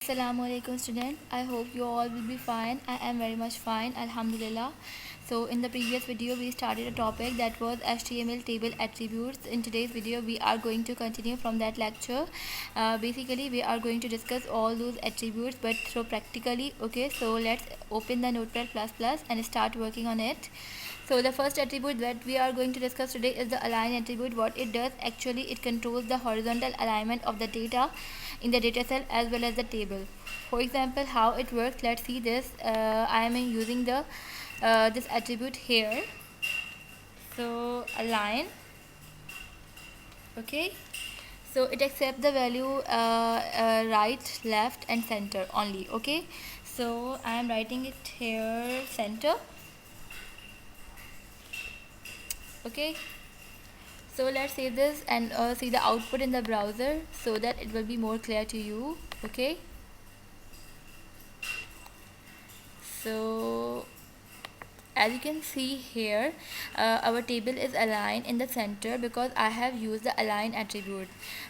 Assalamualaikum student. I hope you all will be fine. I am very much fine. Alhamdulillah. So in the previous video we started a topic that was HTML table attributes. In today's video we are going to continue from that lecture. Basically we are going to discuss all those attributes but through practically. Okay, so let's open the Notepad++ and start working on it. So the first attribute that we are going to discuss today is the align attribute. What it does, actually it controls the horizontal alignment of the data in the data cell as well as the table. For example, how it works, let's see this. I am using the this attribute here. So align, okay, so it accepts the value right, left and center only. Okay, so I am writing it here center. Okay, so let's save this and see the output in the browser so that it will be more clear to you. Okay, so as you can see here, our table is aligned in the center because I have used the align attribute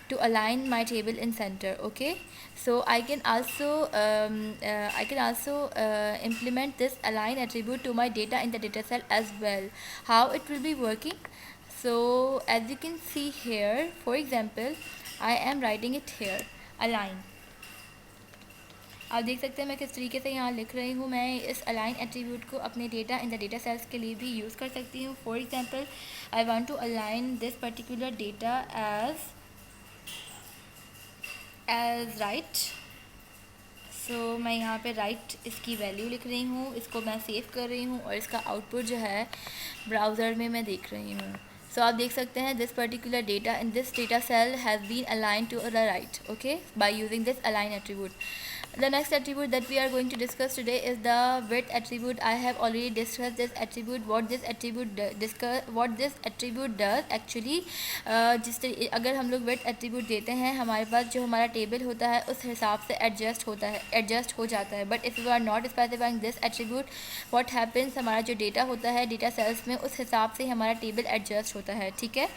to align my table in center. Okay, so I can also implement this align attribute to my data in the data cell as well. How it will be working? So as you can see here, for example, I am writing it here align. आप देख सकते हैं मैं किस तरीके से यहाँ लिख रही हूँ. मैं इस अलाइन एट्रीब्यूट को अपने data in the data cells के लिए भी यूज़ कर सकती हूँ. For example, I want to align this particular data as right. So मैं यहाँ पे राइट इसकी वैल्यू लिख रही हूँ, इसको मैं सेव कर रही हूँ और इसका आउटपुट जो है ब्राउज़र में मैं देख रही हूँ. So आप देख सकते हैं this particular data in this data cell has been aligned to the right, okay, by using this align attribute. The next attribute that we are going to discuss today is the width attribute. I have already discussed this attribute. What this attribute does actually, अगर हम लोग width attribute देते हैं, हमारे पास जो हमारा table होता है उस हिसाब से adjust हो जाता है. But if you are not specifying this attribute, what happens, हमारा जो data होता है data cells में उस हिसाब से हमारा table adjust होता है. ठीक है,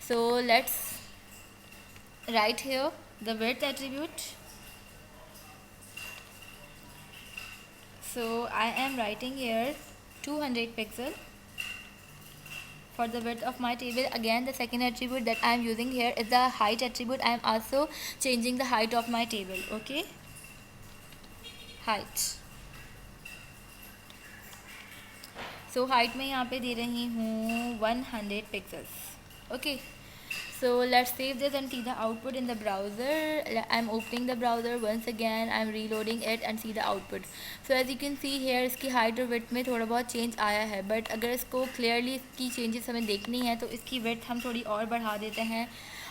so let's write here the width attribute. So I am writing here 200 pixel for the width of my table. Again, the second attribute that I am using here is the height attribute. I am also changing the height of my table. Okay, height. So height में यहाँ पे दे रही हूँ 100 pixels. Okay, so let's save this and see the output in the browser. I'm opening the browser once again. I'm reloading it and see the output. So as you can see here, इसकी height और width में थोड़ा बहुत change आया है. But अगर इसको clearly इसकी changes हमें देखनी है तो इसकी width हम थोड़ी और बढ़ा देते हैं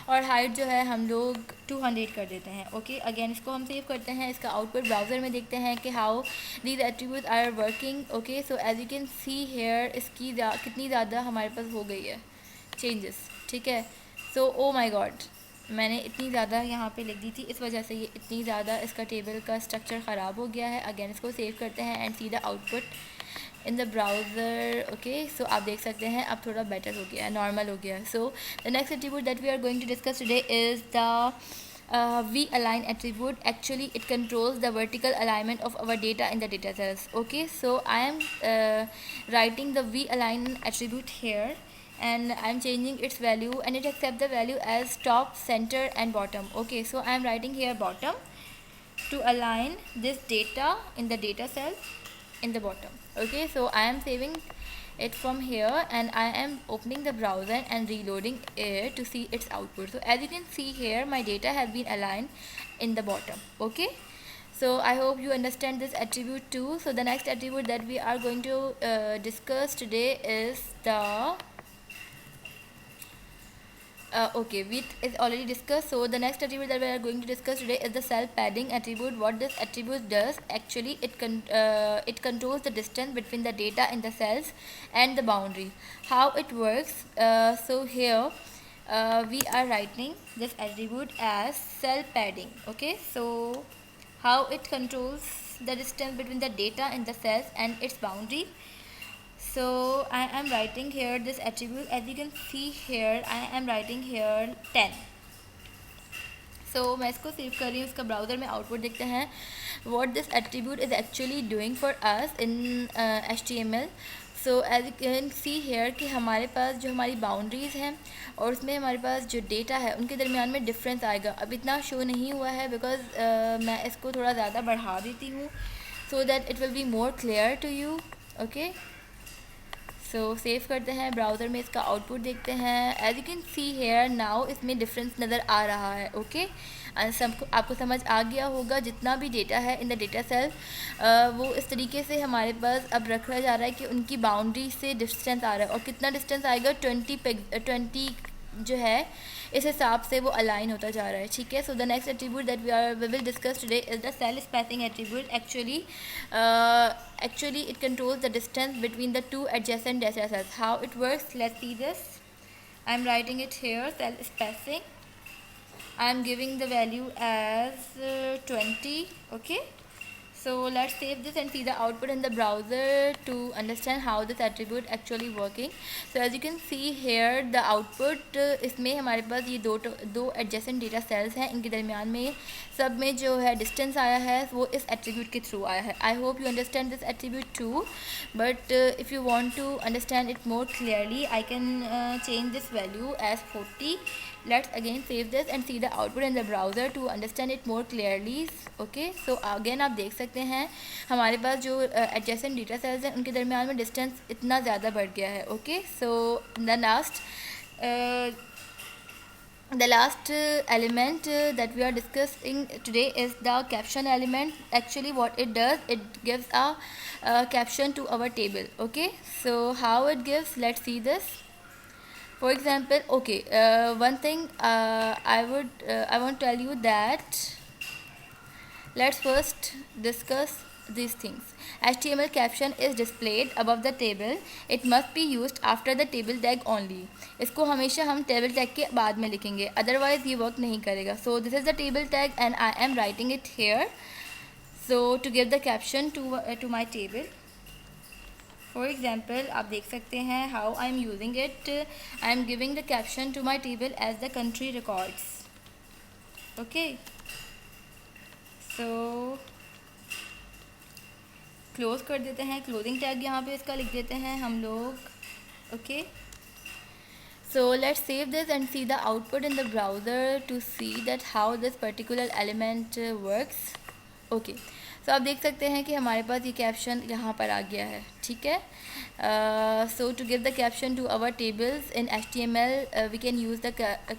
और हाइट जो है हम लोग 200 कर देते हैं. ओके, अगेन इसको हम सेव करते हैं. इसका आउटपुट ब्राउज़र में देखते हैं कि how these attributes are working. Okay, so as you can see here इसकी कितनी ज़्यादा हमारे पास हो गई है चेंजेस. ठीक है, सो ओ माई गॉड, मैंने इतनी ज़्यादा यहाँ पे लिख दी थी, इस वजह से ये इतनी ज़्यादा इसका टेबल का स्ट्रक्चर ख़राब हो गया है. अगेन इसको सेव करते हैं and see the output in the browser. Okay, so आप देख सकते हैं अब थोड़ा बेटर हो गया है, नॉर्मल हो गया है. So the next attribute that we are going to discuss today is the v align attribute. Actually it controls the vertical alignment of our data in the data cells. Okay, so I am writing the v align attribute here and I'm changing its value and it accepts the value as top, center and bottom. Okay, so I'm writing here bottom to align this data in the data cell in the bottom. Okay, so I am saving it from here and I am opening the browser and reloading it to see its output. So as you can see here, my data has been aligned in the bottom. Okay, so I hope you understand this attribute too. So the next attribute that we are going to discuss today is the okay, width is already discussed. So the next attribute that we are going to discuss today is the cell padding attribute. What this attribute does, actually it controls the distance between the data in the cells and the boundary. How it works, so here we are writing this attribute as cell padding. Okay, so how it controls the distance between the data in the cells and its boundary. So I am writing here this attribute. As you can see here, I am writing here 10. सो मैं इसको save कर रही हूँ, इसका browser में output देखते हैं what this attribute is actually doing for us in HTML। So as you can see here कि हमारे पास जो हमारी बाउंड्रीज़ हैं और उसमें हमारे पास जो डेटा है उनके दरमियान में डिफरेंस आएगा। अब इतना शो नहीं हुआ है बिकॉज मैं इसको थोड़ा ज़्यादा बढ़ा देती हूँ so that it will be more clear to you. Okay, so save करते हैं, ब्राउज़र में इसका आउटपुट देखते हैं। As you can see here now इसमें डिफरेंस नज़र आ रहा है। ओके, सबको आपको समझ आ गया होगा जितना भी डेटा है इन द डेटा सेल वो इस तरीके से हमारे पास अब रखा जा रहा है कि उनकी बाउंड्री से डिस्टेंस आ रहा है और कितना डिस्टेंस आएगा 20 जो है इस हिसाब से वो अलाइन होता जा रहा है। ठीक है, so the next attribute that we will discuss today is the cell spacing attribute. Actually it controls the distance between the two adjacent data cells. How it works, let's see this. I am writing it here, cell spacing. I am giving the value as 20. Okay, so let's save this and see the output in the browser to understand how this attribute actually working. So as you can see here the output इसमें हमारे पास ये दो adjacent data cells हैं, इनके दरमियान में सब में जो है distance आया है वो इस attribute के through आया है। I hope you understand this attribute too, but if you want to understand it more clearly I can change this value as 40. Let's again save this and see the output in the browser to understand it more clearly. Okay, so again आप देख सकते हैं हमारे पास जो adjacent data cells हैं उनके दरमियान में distance इतना ज़्यादा बढ़ गया है। Okay, so the last element that we are discussing today is the caption element. Actually what it does, it gives a caption to our table. Okay, so how it gives, let's see this. For example, okay, one thing I want to tell you that let's first discuss these things. HTML caption is displayed above the table. It must be used after the table tag only. इसको हमेशा हम table tag के बाद में लिखेंगे, otherwise ये work नहीं करेगा. So this is the table tag and I am writing it here. So to give the caption to my table. For example, आप देख सकते हैं how I am using it. I am giving the caption to my table as the country records. Okay, so close कर देते हैं, closing tag यहाँ पे इसका लिख देते हैं हम लोग. Okay, so let's save this and see the output in the browser to see that how this particular element works. Okay, so आप देख सकते हैं कि हमारे पास ये कैप्शन यहाँ पर आ गया है. ठीक है, so to give the caption to our tables in HTML we can use the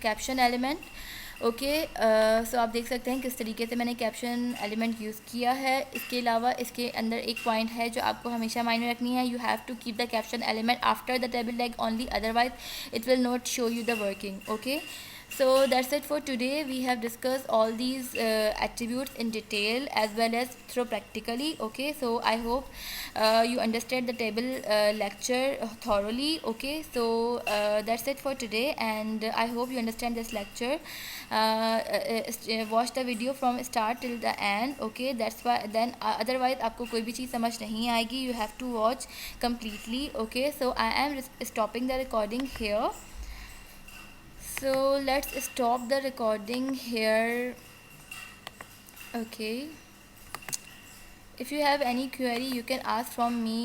caption element. Okay, so आप देख सकते हैं किस तरीके से मैंने कैप्शन एलिमेंट यूज़ किया है. इसके अलावा इसके अंदर एक पॉइंट है जो आपको हमेशा माइंड में रखनी है. You have to keep the caption element after the table tag only, otherwise it will not show you the working. Okay, so that's it for today. We have discussed all these attributes in detail as well as through practically. Okay, so I hope you understand the table lecture thoroughly. Okay, so that's it for today and I hope you understand this lecture. Watch the video from start till the end. Okay, that's why then otherwise आपको कोई भी चीज़ समझ नहीं आएगी. You have to watch completely. Okay, so I am stopping the recording here. So let's stop the recording here. Okay, if you have any query you can ask from me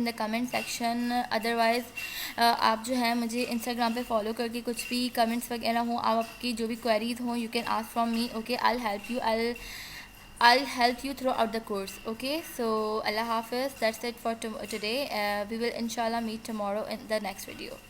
in the comment section. Otherwise आप जो है मुझे Instagram पे follow करके कुछ भी comments वगैरह हो, आप आपकी जो भी queries हो you can ask from me. Okay, I'll help you. I'll help you throughout the course. Okay, so Allah Hafiz. That's it for today. We will inshallah meet tomorrow in the next video.